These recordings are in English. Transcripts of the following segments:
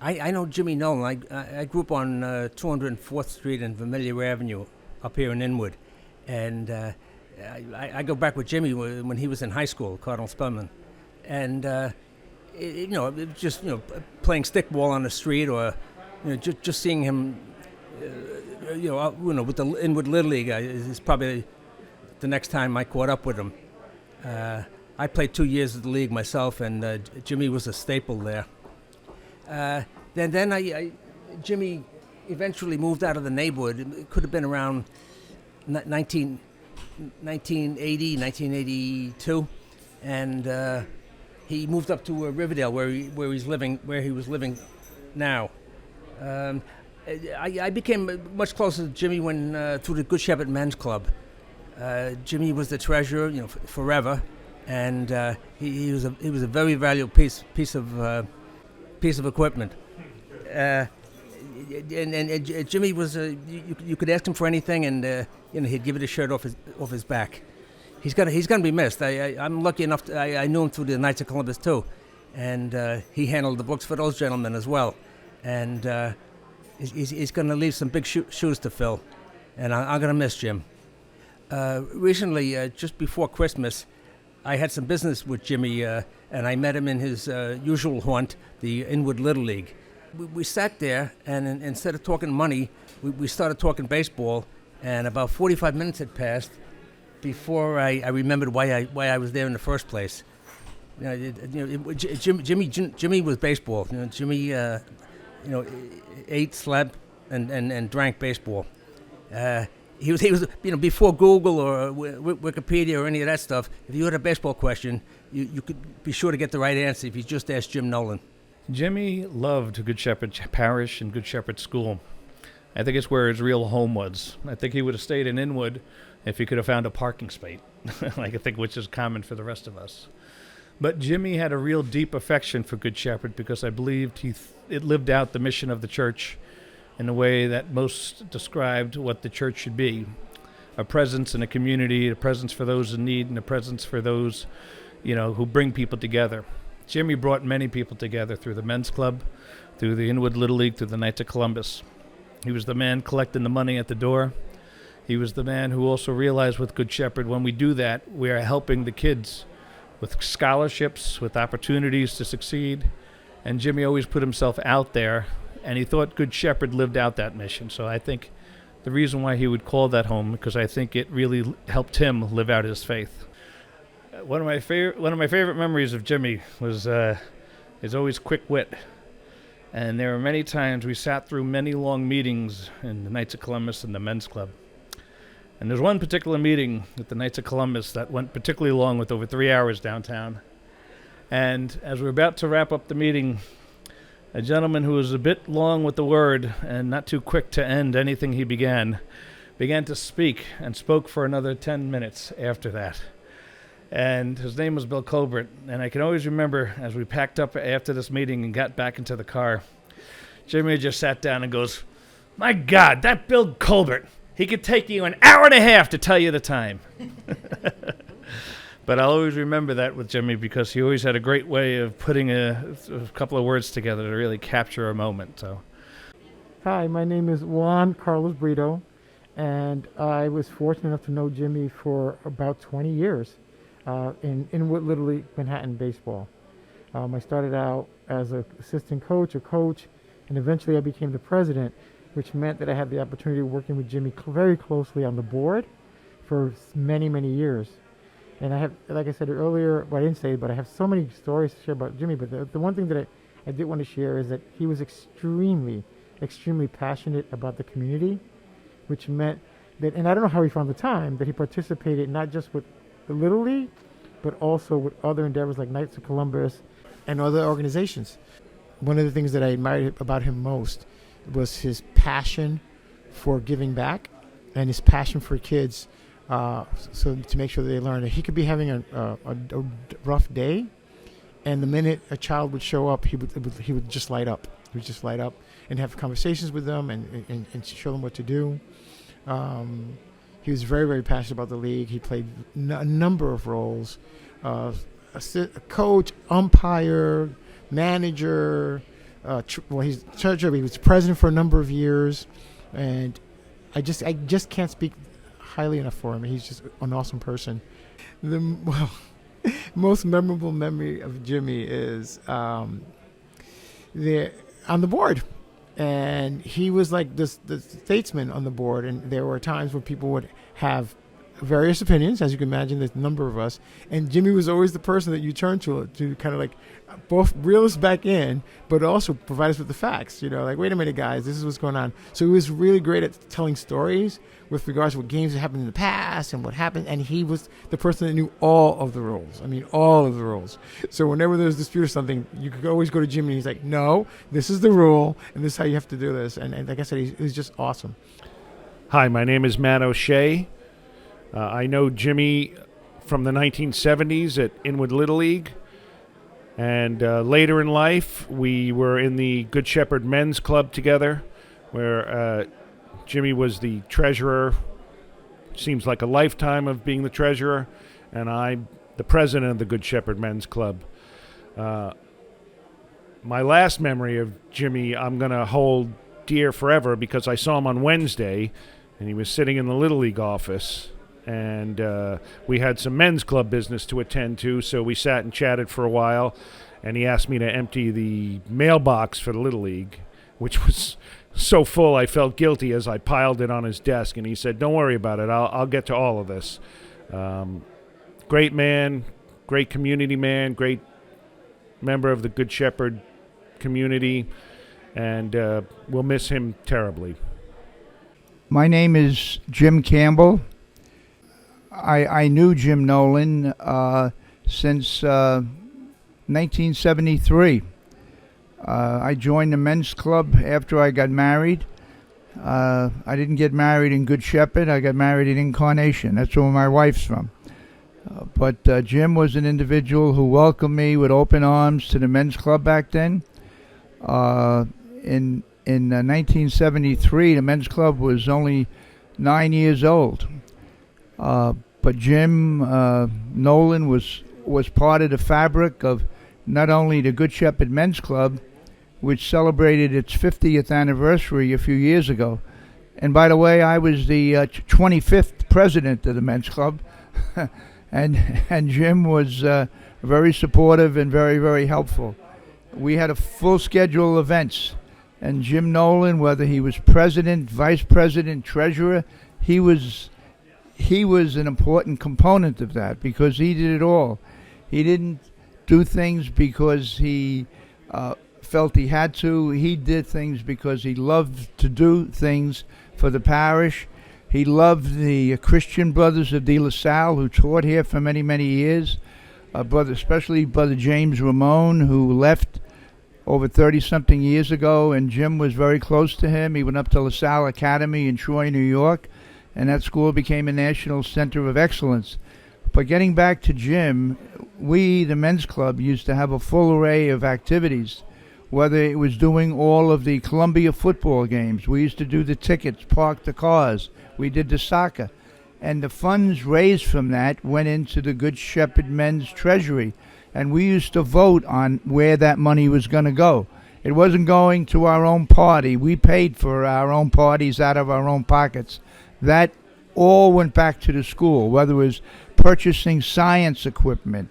I know Jimmy Nolan. I grew up on 204th Street and Vermilion Avenue up here in Inwood. And I go back with Jimmy when he was in high school, Cardinal Spellman. And, it was just, playing stickball on the street or, just seeing him, with the Inwood Little League is probably the next time I caught up with him. I played 2 years of the league myself, and Jimmy was a staple there. Then Jimmy eventually moved out of the neighborhood. It could have been around 1980, 1982, and he moved up to Riverdale, where he was living now. I became much closer to Jimmy through the Good Shepherd Men's Club. Jimmy was the treasurer, forever, and he was a very valuable piece of equipment. And Jimmy was you could ask him for anything, and he'd give you the shirt off his back. He's gonna be missed. I'm lucky enough I knew him through the Knights of Columbus too, and he handled the books for those gentlemen as well. And he's gonna leave some big shoes to fill, and I'm gonna miss Jim. Recently, just before Christmas, I had some business with Jimmy, and I met him in his usual haunt, the Inwood Little League. We sat there, and instead of talking money, we started talking baseball, and about 45 minutes had passed before I remembered why I was there in the first place. Jimmy was baseball. Jimmy, ate, slept, and drank baseball. He was before Google or Wikipedia or any of that stuff. If you had a baseball question, you could be sure to get the right answer if you just asked Jim Nolan. Jimmy loved Good Shepherd Parish and Good Shepherd School. I think it's where his real home was. I think he would have stayed in Inwood if he could have found a parking space, which is common for the rest of us. But Jimmy had a real deep affection for Good Shepherd because I believed it lived out the mission of the church in a way that most described what the church should be. A presence in a community, a presence for those in need, and a presence for those, who bring people together. Jimmy brought many people together through the men's club, through the Inwood Little League, through the Knights of Columbus. He was the man collecting the money at the door. He was the man who also realized with Good Shepherd, when we do that, we are helping the kids with scholarships, with opportunities to succeed. And Jimmy always put himself out there, and he thought Good Shepherd lived out that mission. So I think the reason why he would call that home, because I think it really helped him live out his faith. One of my favorite memories of Jimmy was his always quick wit. And there were many times we sat through many long meetings in the Knights of Columbus and the men's club. And there's one particular meeting with the Knights of Columbus that went particularly long, with over 3 hours downtown. And as we were about to wrap up the meeting, a gentleman who was a bit long with the word and not too quick to end anything he began to speak, and spoke for another 10 minutes after that. And his name was Bill Colbert. And I can always remember, as we packed up after this meeting and got back into the car, Jimmy just sat down and goes, "My God, that Bill Colbert, he could take you an hour and a half to tell you the time." But I'll always remember that with Jimmy, because he always had a great way of putting a couple of words together to really capture a moment. So, hi, my name is Juan Carlos Brito, and I was fortunate enough to know Jimmy for about 20 years in Inwood Little League Manhattan baseball. I started out as an assistant coach, and eventually I became the president, which meant that I had the opportunity of working with Jimmy very closely on the board for many, many years. And I have, like I said earlier, well, I didn't say it, but I have so many stories to share about Jimmy. But the one thing that I did want to share is that he was extremely, extremely passionate about the community, which meant that, and I don't know how he found the time, that he participated not just with the Little League, but also with other endeavors like Knights of Columbus and other organizations. One of the things that I admired about him most was his passion for giving back and his passion for kids, so to make sure that they learn. That he could be having a rough day, and the minute a child would show up, he would just light up. He would just light up and have conversations with them and show them what to do. He was very, very passionate about the league. He played a number of roles: a coach, umpire, manager, he's treasurer. He was president for a number of years, and I just can't speak highly enough for him. He's just an awesome person. Most memorable memory of Jimmy is there on the board, and he was like the statesman on the board, and there were times where people would have various opinions, as you can imagine. There's a number of us, and Jimmy was always the person that you turn to kind of like both reel us back in, but also provide us with the facts. Like, wait a minute, guys, this is what's going on. So he was really great at telling stories with regards to what games that happened in the past and what happened, and he was the person that knew all of the rules. I mean, all of the rules. So whenever there was a dispute or something, you could always go to Jimmy, and he's like, no, this is the rule, and this is how you have to do this. And like I said, he was just awesome. Hi, my name is Matt O'Shea. I know Jimmy from the 1970s at Inwood Little League. And later in life, we were in the Good Shepherd Men's Club together, where Jimmy was the treasurer. Seems like a lifetime of being the treasurer. And I'm the president of the Good Shepherd Men's Club. My last memory of Jimmy I'm going to hold dear forever, because I saw him on Wednesday, and he was sitting in the Little League office. And we had some men's club business to attend to, so we sat and chatted for a while, and he asked me to empty the mailbox for the Little League, which was so full I felt guilty as I piled it on his desk, and he said, don't worry about it, I'll get to all of this. Great man, great community man, great member of the Good Shepherd community, and we'll miss him terribly. My name is Jim Campbell. I knew Jim Nolan since 1973. I joined the men's club after I got married. I didn't get married in Good Shepherd. I got married in Incarnation. That's where my wife's from. But Jim was an individual who welcomed me with open arms to the men's club back then. In 1973, the men's club was only 9 years old. But Jim Nolan was part of the fabric of not only the Good Shepherd Men's Club, which celebrated its 50th anniversary a few years ago. And by the way, I was the 25th president of the men's club, and Jim was very supportive and very, very helpful. We had a full schedule of events, and Jim Nolan, whether he was president, vice president, treasurer, he was an important component of that, because he did it all. He didn't do things because he felt he had to. He did things because he loved to do things for the parish. He loved the Christian Brothers of De La Salle, who taught here for many, many years. Especially Brother James Ramon, who left over 30-something years ago, and Jim was very close to him. He went up to La Salle Academy in Troy, New York, and that school became a national center of excellence. But getting back to Jim, we, the men's club, used to have a full array of activities, whether it was doing all of the Columbia football games. We used to do the tickets, park the cars. We did the soccer. And the funds raised from that went into the Good Shepherd Men's Treasury. And we used to vote on where that money was going to go. It wasn't going to our own party. We paid for our own parties out of our own pockets. That all went back to the school, whether it was purchasing science equipment.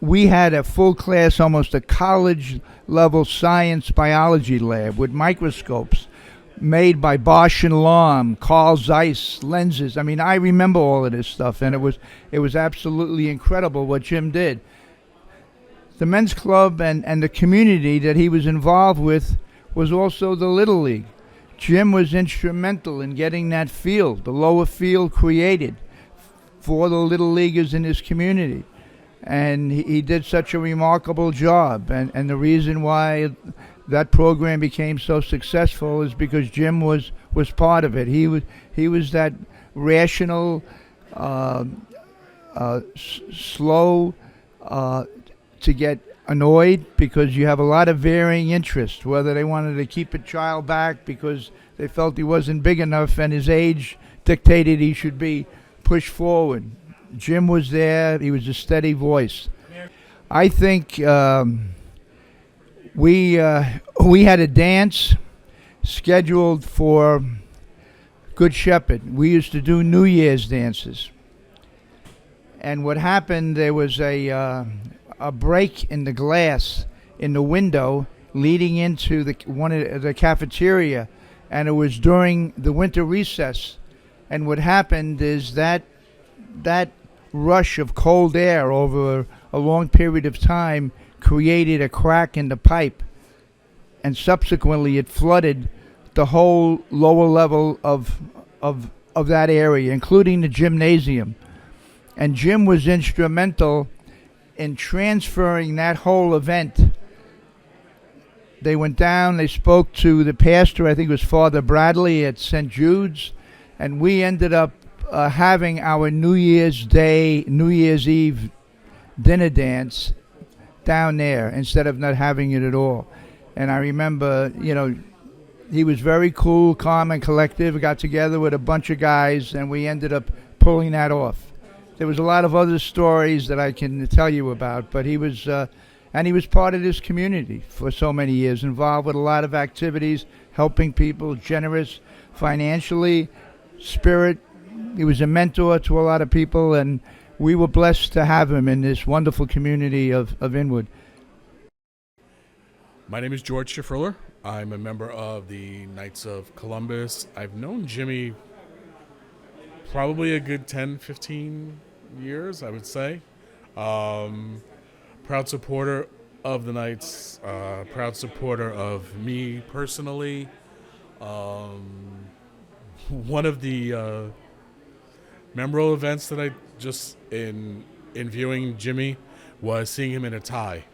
We had a full class, almost a college-level science biology lab with microscopes made by Bosch and Lomb, Carl Zeiss lenses. I mean, I remember all of this stuff, and it was absolutely incredible what Jim did. The men's club and the community that he was involved with was also the Little League. Jim was instrumental in getting that field, the lower field, created for the Little Leaguers in his community. And he did such a remarkable job. And the reason why that program became so successful is because Jim was part of it. He was that rational, slow to get annoyed, because you have a lot of varying interests, whether they wanted to keep a child back because they felt he wasn't big enough and his age dictated he should be pushed forward. Jim was there. He was a steady voice. I think we had a dance scheduled for Good Shepherd. We used to do New Year's dances. And what happened, there was a break in the glass in the window leading into one of the cafeteria, and it was during the winter recess. And what happened is that rush of cold air over a long period of time created a crack in the pipe, and subsequently it flooded the whole lower level of that area, including the gymnasium. And Jim was instrumental in transferring that whole event. They went down, they spoke to the pastor, I think it was Father Bradley at St. Jude's, and we ended up having our New Year's Eve dinner dance down there instead of not having it at all. And I remember, he was very cool, calm, and collective. We got together with a bunch of guys, and we ended up pulling that off. There was a lot of other stories that I can tell you about, but he was part of this community for so many years, involved with a lot of activities, helping people, generous financially, spirit. He was a mentor to a lot of people, and we were blessed to have him in this wonderful community of Inwood. My name is George Schifferler. I'm a member of the Knights of Columbus. I've known Jimmy probably a good 10, 15 years, I would say. Proud supporter of the Knights, proud supporter of me personally. One of the memorable events that I just, in viewing Jimmy, was seeing him in a tie.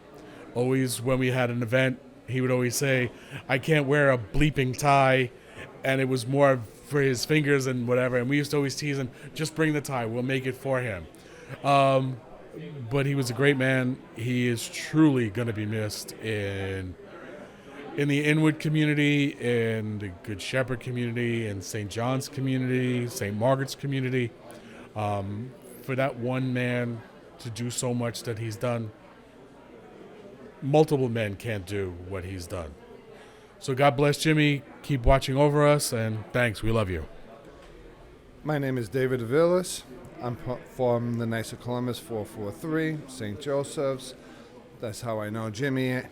Always when we had an event, he would always say, I can't wear a bleeping tie, and it was more for his fingers and whatever, and we used to always tease him, just bring the tie, we'll make it for him. But he was a great man. He is truly going to be missed in the Inwood community, in the Good Shepherd community, in St. John's community, St. Margaret's community. For that one man to do so much that he's done, multiple men can't do what he's done. So God bless Jimmy. Keep watching over us, and thanks. We love you. My name is David Avilas. I'm from the Knights of Columbus 443, St. Joseph's. That's how I know Jimmy.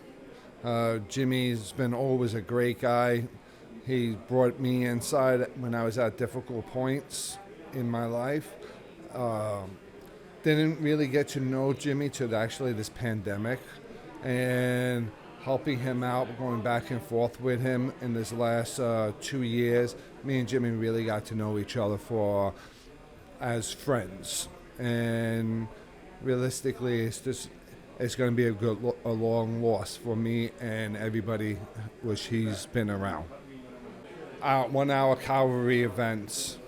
Jimmy's been always a great guy. He brought me inside when I was at difficult points in my life. Didn't really get to know Jimmy till actually this pandemic, and helping him out, going back and forth with him in this last 2 years. Me and Jimmy really got to know each other as friends, and realistically, it's going to be a long loss for me and everybody which he's been around. 1 hour cavalry events.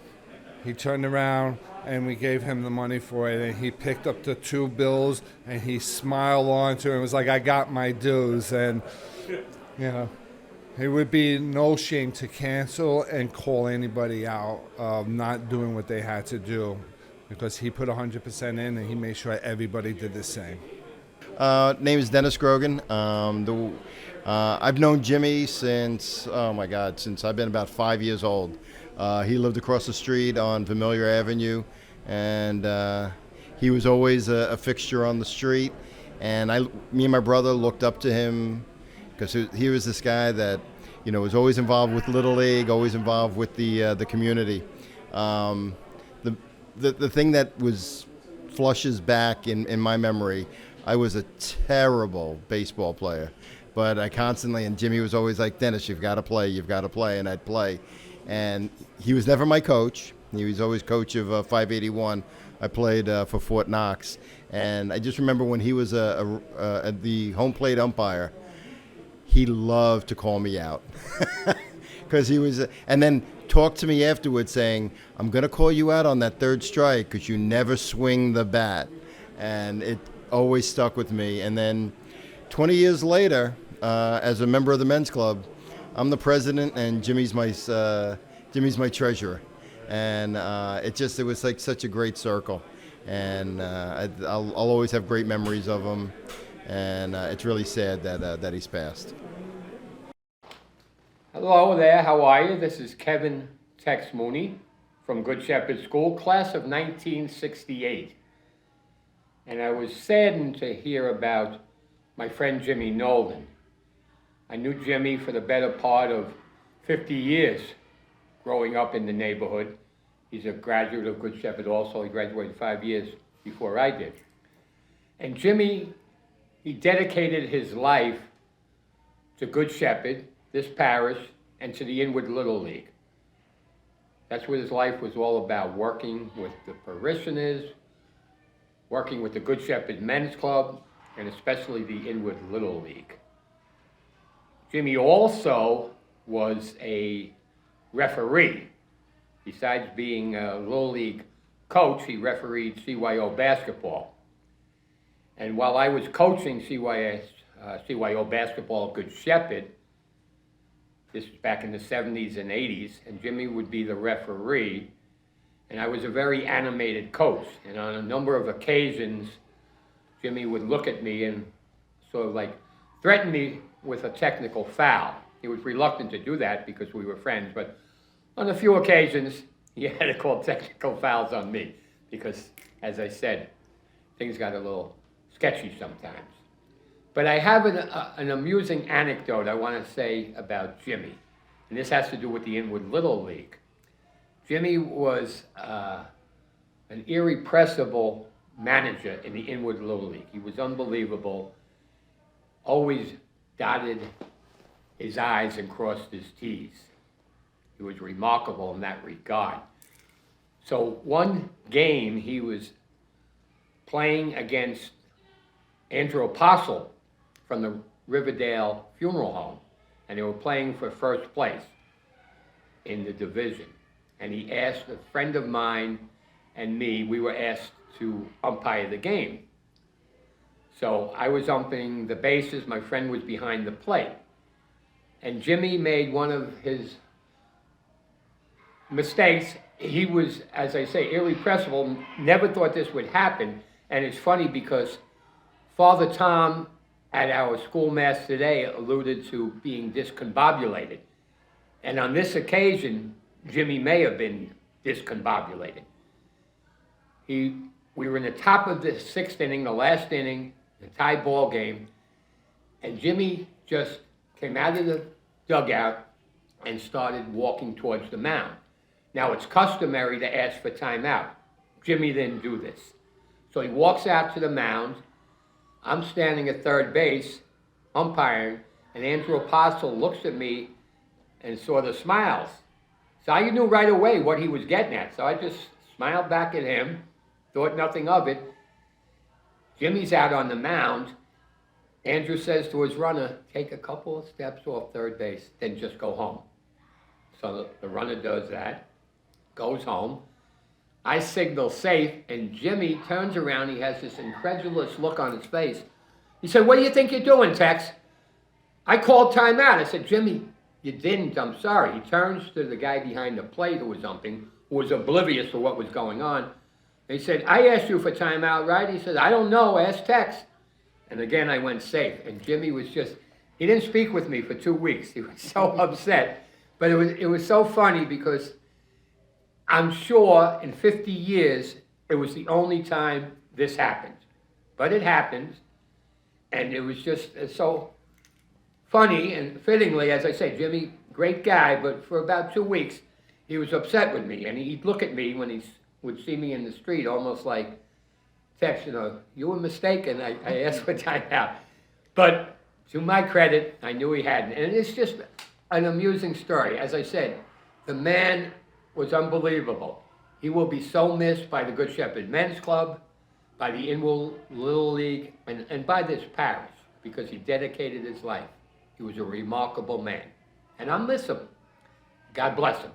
He turned around and we gave him the money for it, and he picked up the 2 bills and he smiled onto it. It was like, I got my dues. And it would be no shame to cancel and call anybody out of not doing what they had to do, because he put 100% in and he made sure everybody did the same. Name is Dennis Grogan. I've known Jimmy since I've been about 5 years old. He lived across the street on Vermilion Avenue, and he was always a fixture on the street. And me and my brother looked up to him because he was this guy that, was always involved with Little League, always involved with the community. The thing that flushes back in my memory, I was a terrible baseball player, but I constantly, and Jimmy was always like, Dennis, you've got to play, and I'd play. And he was never my coach. He was always coach of 581. I played for Fort Knox. And I just remember when he was the home plate umpire, he loved to call me out. Because he was, and then talked to me afterwards saying, I'm going to call you out on that third strike because you never swing the bat. And it always stuck with me. And then 20 years later, as a member of the men's club, I'm the president and Jimmy's my treasurer. And it was like such a great circle. And I'll always have great memories of him. and it's really sad that he's passed. Hello there, how are you? This is Kevin Tex Mooney from Good Shepherd School, class of 1968. And I was saddened to hear about my friend Jimmy Nolan. I knew Jimmy for the better part of 50 years growing up in the neighborhood. He's a graduate of Good Shepherd also. He graduated 5 years before I did. And Jimmy, he dedicated his life to Good Shepherd, this parish, and to the Inwood Little League. That's what his life was all about, working with the parishioners, working with the Good Shepherd Men's Club, and especially the Inwood Little League. Jimmy also was a referee. Besides being a Little League coach, he refereed CYO basketball. And while I was coaching CYO basketball at Good Shepherd, this was back in the 70s and 80s, and Jimmy would be the referee, and I was a very animated coach. And on a number of occasions, Jimmy would look at me and sort of like threaten me with a technical foul. He was reluctant to do that because we were friends, but on a few occasions, he had to call technical fouls on me because, as I said, things got a little sketchy sometimes. But I have an amusing anecdote I want to say about Jimmy, and this has to do with the Inwood Little League. Jimmy was an irrepressible manager in the Inwood Little League. He was unbelievable, always dotted his I's and crossed his T's. He was remarkable in that regard. So one game he was playing against Andrew Apostle from the Riverdale Funeral Home, and they were playing for first place in the division. And he asked a friend of mine and me, we were asked to umpire the game. So I was umpiring the bases, my friend was behind the plate. And Jimmy made one of his mistakes. He was, as I say, irrepressible, never thought this would happen. And it's funny because Father Tom at our school mass today alluded to being discombobulated. And on this occasion, Jimmy may have been discombobulated. We were in the top of the sixth inning, the last inning, the tie ball game, and Jimmy just came out of the dugout and started walking towards the mound. Now, it's customary to ask for timeout. Jimmy didn't do this. So he walks out to the mound. I'm standing at third base, umpiring, and Andrew Apostle looks at me and saw the smiles. So I knew right away what he was getting at. So I just smiled back at him, thought nothing of it. Jimmy's out on the mound. Andrew says to his runner, take a couple of steps off third base, then just go home. So the runner does that, goes home. I signal safe, and Jimmy turns around. He has this incredulous look on his face. He said, what do you think you're doing, Tex? I called timeout. I said, Jimmy, you didn't. I'm sorry. He turns to the guy behind the plate who was umping, who was oblivious to what was going on. He said, I asked you for timeout, right? He said, I don't know. Ask Tex. And again, I went safe. And Jimmy was just, he didn't speak with me for 2 weeks. He was so upset. But it was so funny because I'm sure in 50 years, it was the only time this happened. But it happened, and it was just so funny and fittingly, as I say, Jimmy, great guy, but for about 2 weeks, he was upset with me, and he'd look at me when he would see me in the street, almost like, Tex, you were mistaken, I asked for timeout. But to my credit, I knew he hadn't, and it's just an amusing story. As I said, the man was unbelievable. He will be so missed by the Good Shepherd Men's Club, by the Inwood Little League, and by this parish, because he dedicated his life. He was a remarkable man. And I'll miss him. God bless him.